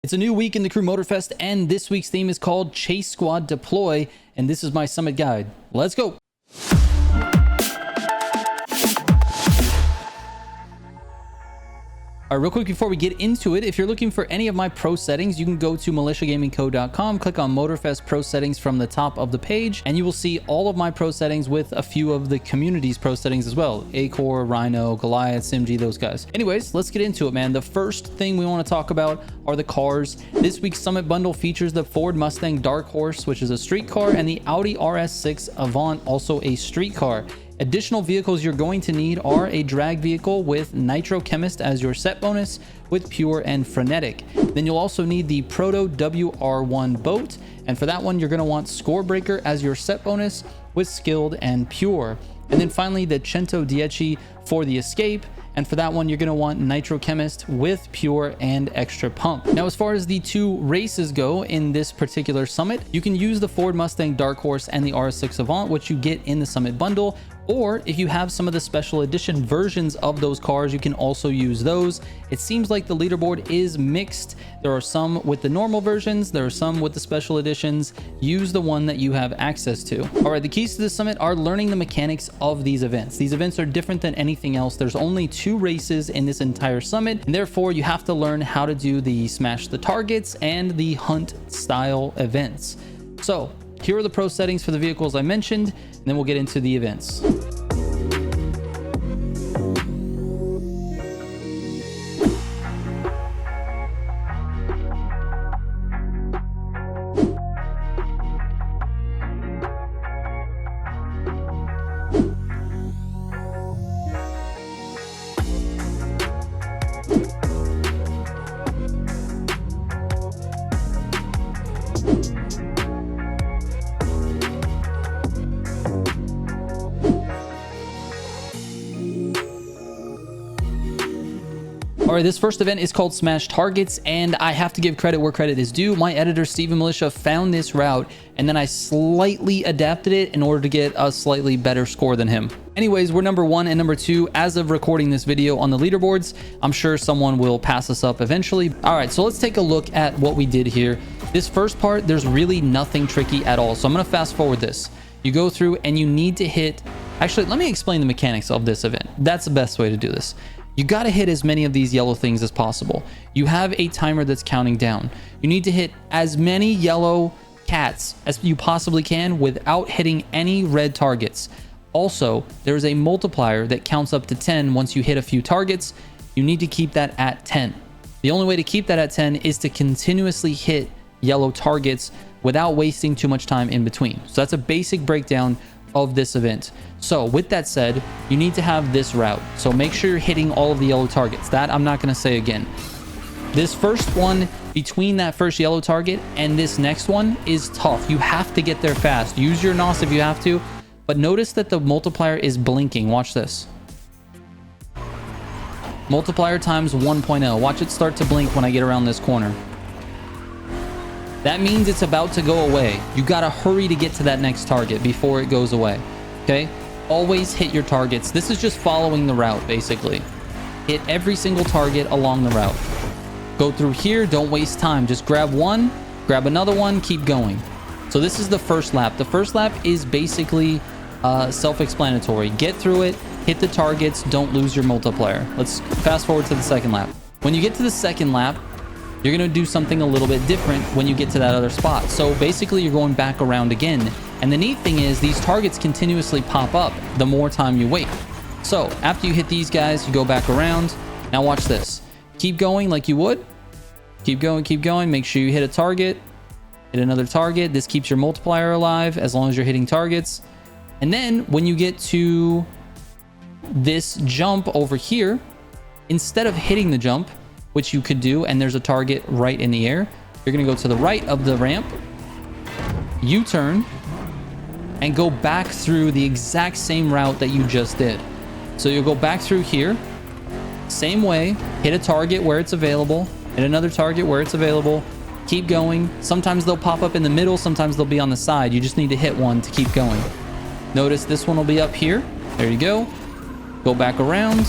It's a new week in the Crew Motorfest, and this week's theme is called Chase Squad Deploy, and this is my summit guide. Let's go. All right, real quick before we get into it, if you're looking for any of my pro settings, you can go to militiagamingco.com, click on Motorfest Pro Settings from the top of the page, and you will see all of my pro settings with a few of the community's pro settings as well. Acor, Rhino, Goliath, SimG, those guys. Anyways, let's get into it, man. The first thing we want to talk about are the cars. This week's Summit Bundle features the Ford Mustang Dark Horse, which is a street car, and the Audi RS6 Avant, also a street car. Additional vehicles you're going to need are a drag vehicle with Nitro Chemist as your set bonus with Pure and Frenetic. Then you'll also need the Proto WR1 boat, and for that one you're going to want Scorebreaker as your set bonus with Skilled and Pure. And then finally the Cento Dieci for the Escape, and for that one you're going to want Nitro Chemist with Pure and Extra Pump. Now as far as the two races go in this particular summit, you can use the Ford Mustang Dark Horse and the RS6 Avant, which you get in the summit bundle, or if you have some of the special edition versions of those cars, you can also use those. It seems like the leaderboard is mixed. There are some with the normal versions, there are some with the special editions. Use the one that you have access to. All right, the keys to the summit are learning the mechanics of these events. These events are different than anything else. There's only 2 races in this entire summit, and therefore you have to learn how to do the smash the targets and the hunt style events. So here are the pro settings for the vehicles I mentioned, and then we'll get into the events. All right, this first event is called Smash Targets, and I have to give credit where credit is due. My editor, Steven Militia, found this route, and then I slightly adapted it in order to get a slightly better score than him. Anyways, we're number 1 and number 2 as of recording this video on the leaderboards. I'm sure someone will pass us up eventually. All right, so let's take a look at what we did here. This first part, there's really nothing tricky at all. So I'm gonna fast forward this. You go through and you need to hit, actually, let me explain the mechanics of this event. That's the best way to do this. You got to hit as many of these yellow things as possible. You have a timer that's counting down. You need to hit as many yellow cats as you possibly can without hitting any red targets. Also, there's a multiplier that counts up to 10 once you hit a few targets. You need to keep that at 10. The only way to keep that at 10 is to continuously hit yellow targets without wasting too much time in between. So that's a basic breakdown of this event. So with that said, you need to have this route. So make sure you're hitting all of the yellow targets. That I'm not going to say again. This first one between that first yellow target and this next one is tough. You have to get there fast. Use your NOS if you have to, but notice that the multiplier is blinking. Watch this. Multiplier times 1.0. Watch it start to blink when I get around this corner. That means it's about to go away. You gotta hurry to get to that next target before it goes away, okay? Always hit your targets. This is just following the route, basically. Hit every single target along the route. Go through here, don't waste time. Just grab one, grab another one, keep going. So this is the first lap. The first lap is basically self-explanatory. Get through it, hit the targets, don't lose your multiplier. Let's fast forward to the second lap. When you get to the second lap, you're going to do something a little bit different when you get to that other spot. So basically you're going back around again. And the neat thing is these targets continuously pop up the more time you wait. So after you hit these guys, you go back around. Now watch this. Keep going like you would. Keep going, keep going. Make sure you hit a target. Hit another target. This keeps your multiplier alive as long as you're hitting targets. And then when you get to this jump over here, instead of hitting the jump, which you could do, and there's a target right in the air, you're going to go to the right of the ramp, U-turn, and go back through the exact same route that you just did. So you'll go back through here, same way, hit a target where it's available, hit another target where it's available, keep going. Sometimes they'll pop up in the middle, sometimes they'll be on the side. You just need to hit one to keep going. Notice this one will be up here. There you go. Go back around.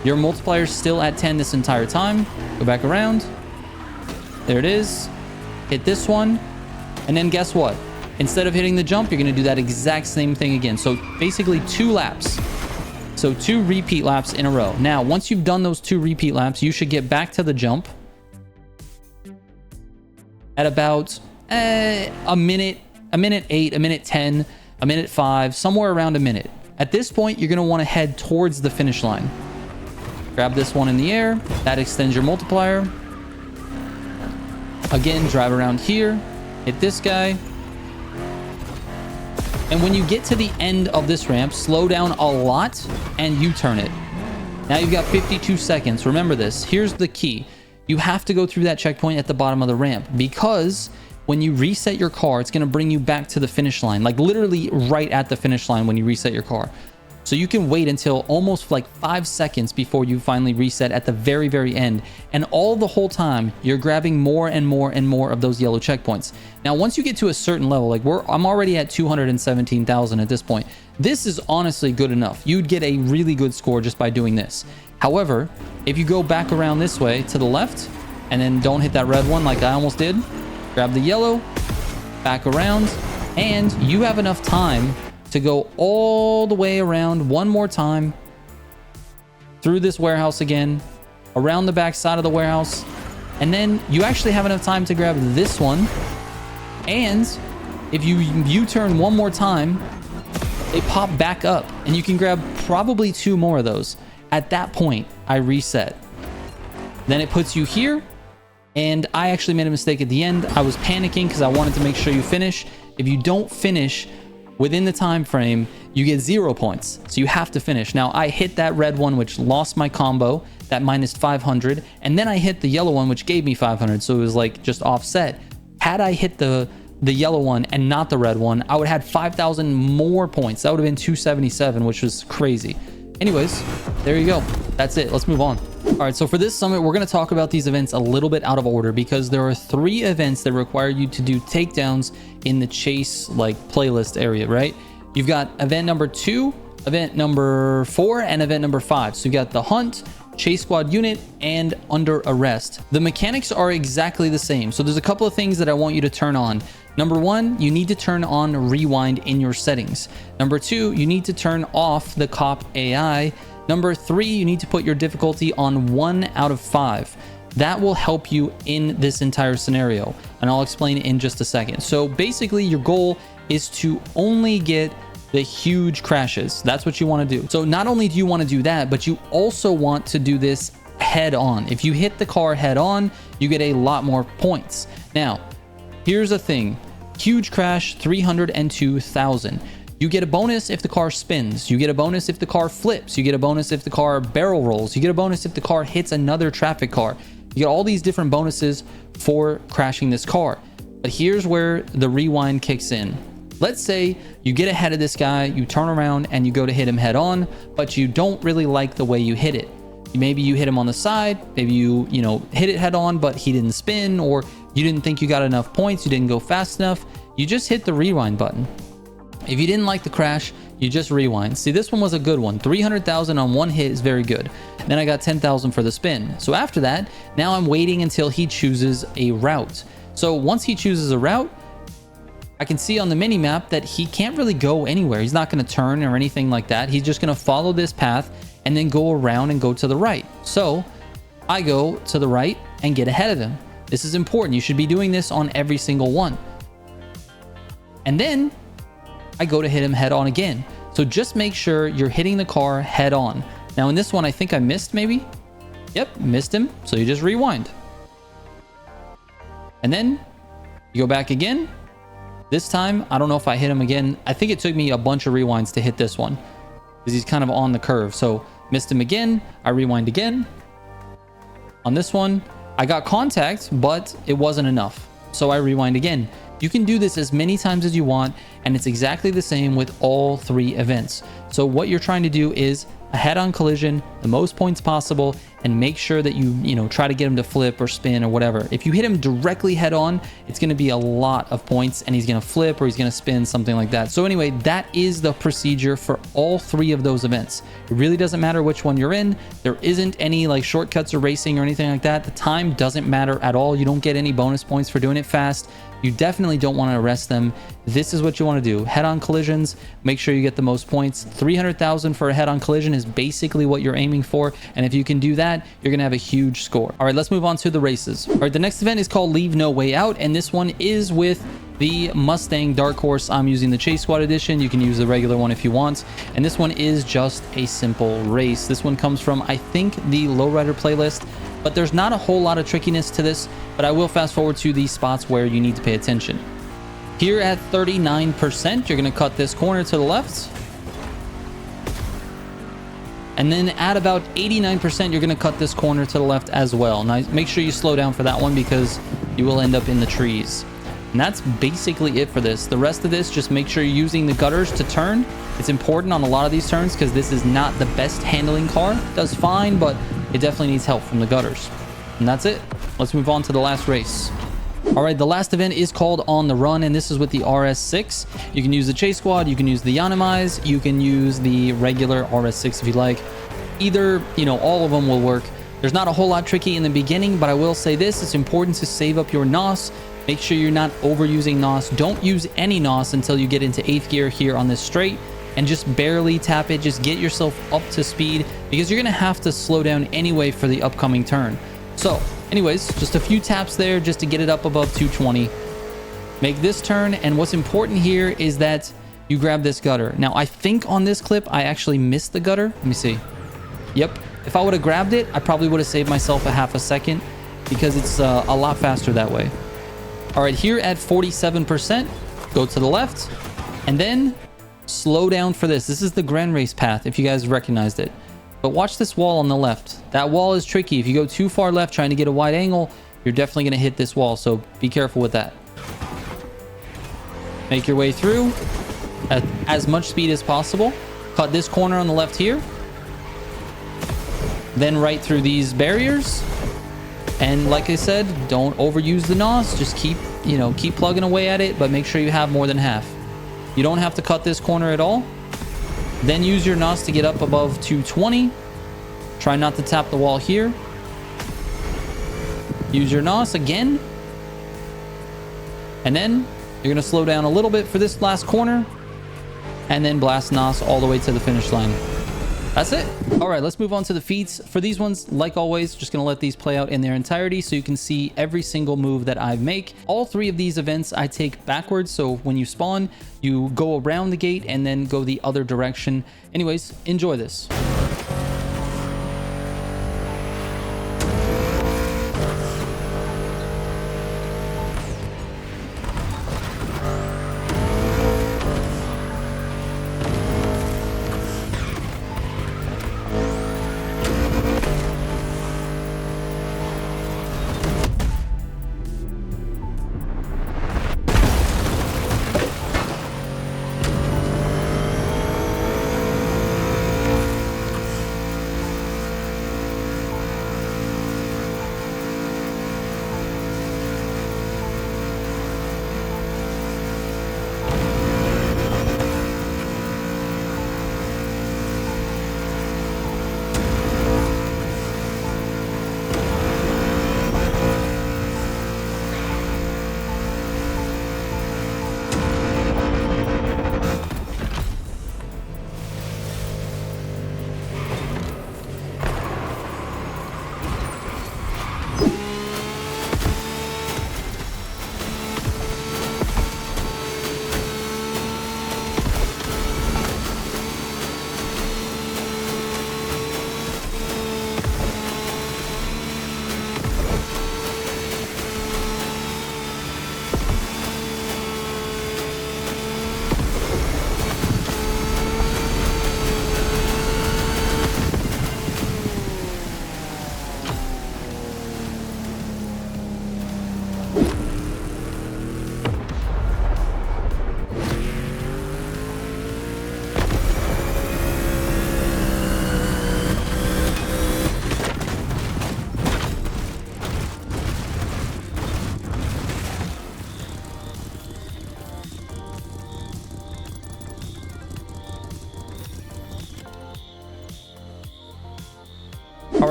Your multiplier is still at 10 this entire time. Go back around. There it is. Hit this one. And then guess what? Instead of hitting the jump, you're going to do that exact same thing again. So basically 2 laps. So 2 repeat laps in a row. Now, once you've done those 2 repeat laps, you should get back to the jump at about a minute 8, a minute 10, a minute 5, somewhere around a minute. At this point, you're going to want to head towards the finish line. Grab this one in the air. That extends your multiplier. Again, drive around here. Hit this guy. And when you get to the end of this ramp, slow down a lot and U-turn it. Now you've got 52 seconds. Remember this. Here's the key. You have to go through that checkpoint at the bottom of the ramp, because when you reset your car, it's going to bring you back to the finish line, like literally right at the finish line when you reset your car. So you can wait until almost like 5 seconds before you finally reset at the very, very end. And all the whole time, you're grabbing more and more and more of those yellow checkpoints. Now, once you get to a certain level, like I'm already at 217,000 at this point. This is honestly good enough. You'd get a really good score just by doing this. However, if you go back around this way to the left and then don't hit that red one like I almost did, grab the yellow, back around, and you have enough time to go all the way around one more time, through this warehouse again, around the back side of the warehouse, and then you actually have enough time to grab this one. And if you U-turn one more time, they pop back up, and you can grab probably 2 more of those. At that point, I reset. Then it puts you here, and I actually made a mistake at the end. I was panicking because I wanted to make sure you finish. If you don't finish within the time frame, you get 0 points. So you have to finish. Now, I hit that red one, which lost my combo, that minus 500, and then I hit the yellow one, which gave me 500. So it was like just offset. Had I hit the yellow one and not the red one, I would have had 5,000 more points. That would have been 277, which was crazy. Anyways, there you go. That's it. Let's move on. All right, so for this summit, we're going to talk about these events a little bit out of order, because there are 3 events that require you to do takedowns in the chase like playlist area, right? You've got event number 2, event number 4, and event number 5. So you got the hunt, chase squad unit, and under arrest. The mechanics are exactly the same. So there's a couple of things that I want you to turn on. Number 1, you need to turn on rewind in your settings. Number 2, you need to turn off the cop AI. Number 3, you need to put your difficulty on 1 out of 5. That will help you in this entire scenario, and I'll explain in just a second. So basically, your goal is to only get the huge crashes. That's what you want to do. So not only do you want to do that, but you also want to do this head on. If you hit the car head on, you get a lot more points. Now, here's the thing. Huge crash, 302,000. You get a bonus if the car spins. You get a bonus if the car flips. You get a bonus if the car barrel rolls. You get a bonus if the car hits another traffic car. You get all these different bonuses for crashing this car. But here's where the rewind kicks in. Let's say you get ahead of this guy, you turn around and you go to hit him head on, but you don't really like the way you hit it. Maybe you hit him on the side, maybe you hit it head on, but he didn't spin, or you didn't think you got enough points, you didn't go fast enough. You just hit the rewind button. If you didn't like the crash, you just rewind. See, this one was a good one. 300,000 on one hit is very good. Then I got 10,000 for the spin. So after that, now I'm waiting until he chooses a route. So once he chooses a route, I can see on the mini map that he can't really go anywhere. He's not going to turn or anything like that. He's just going to follow this path and then go around and go to the right. So I go to the right and get ahead of him. This is important. You should be doing this on every single one. And then I go to hit him head on again. So just make sure you're hitting the car head on. Now in this one, I think I missed maybe. Yep, missed him. So you just rewind. And then you go back again. This time, I don't know if I hit him again. I think it took me a bunch of rewinds to hit this one, because he's kind of on the curve. So missed him again. I rewind again. On this one, I got contact, but it wasn't enough. So I rewind again. You can do this as many times as you want, and it's exactly the same with all 3 events. So what you're trying to do is a head-on collision, the most points possible, and make sure that you try to get him to flip or spin or whatever. If you hit him directly head on, it's going to be a lot of points, and he's going to flip or he's going to spin, something like that. So anyway, that is the procedure for all 3 of those events. It really doesn't matter which one you're in. There isn't any like shortcuts or racing or anything like that. The time doesn't matter at all. You don't get any bonus points for doing it fast. You definitely don't want to arrest them. This is what you want to do. Head-on collisions, make sure you get the most points. 300,000 for a head-on collision is basically what you're aiming for. And if you can do that, you're going to have a huge score. All right, let's move on to the races. All right, the next event is called Leave No Way Out. And this one is with the Mustang Dark Horse. I'm using the Chase Squad edition. You can use the regular one if you want. And this one is just a simple race. This one comes from, I think, the Lowrider playlist. But there's not a whole lot of trickiness to this, but I will fast forward to the spots where you need to pay attention. Here at 39%, you're going to cut this corner to the left. And then at about 89%, you're going to cut this corner to the left as well. Now, make sure you slow down for that one because you will end up in the trees. And that's basically it for this. The rest of this, just make sure you're using the gutters to turn. It's important on a lot of these turns because this is not the best handling car. It does fine, but it definitely needs help from the gutters. And that's it. Let's move on to the last race. All right, the last event is called On the Run, and this is with the RS6. You can use the Chase Squad, you can use the Yanamize, you can use the regular RS6 if you like. Either, all of them will work. There's not a whole lot tricky in the beginning, but I will say this, it's important to save up your NOS. Make sure you're not overusing NOS. Don't use any NOS until you get into 8th gear here on this straight, and just barely tap it. Just get yourself up to speed because you're going to have to slow down anyway for the upcoming turn. So anyways, just a few taps there just to get it up above 220. Make this turn, and what's important here is that you grab this gutter. Now, I think on this clip, I actually missed the gutter. Let me see. Yep. If I would have grabbed it, I probably would have saved myself a half a second because it's a lot faster that way. All right, here at 47%, go to the left, and then slow down for this. This is the Grand Race path, if you guys recognized it. But watch this wall on the left. That wall is tricky. If you go too far left trying to get a wide angle, you're definitely going to hit this wall, so be careful with that. Make your way through at as much speed as possible. Cut this corner on the left here. Then right through these barriers. And like I said, don't overuse the NOS. Just keep plugging away at it, but make sure you have more than half. You don't have to cut this corner at all. Then use your NOS to get up above 220. Try not to tap the wall here. Use your NOS again. And then you're going to slow down a little bit for this last corner. And then blast NOS all the way to the finish line. That's it. All right, let's move on to the feats. For these ones, like always, just gonna let these play out in their entirety so you can see every single move that I make. All 3 of these events I take backwards, so when you spawn, you go around the gate and then go the other direction. Anyways, enjoy this.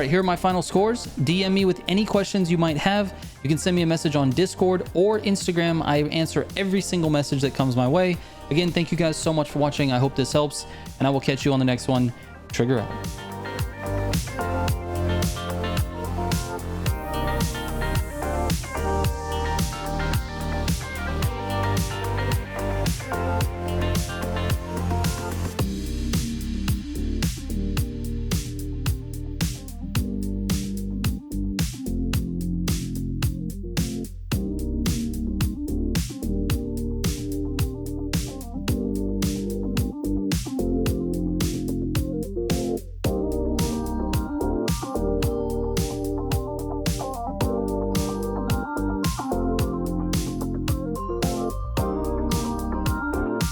right, here are my final scores. DM me with any questions you might have. You can send me a message on Discord or Instagram. I answer every single message that comes my way. Again, thank you guys so much for watching. I hope this helps, and I will catch you on the next one. Trigger out.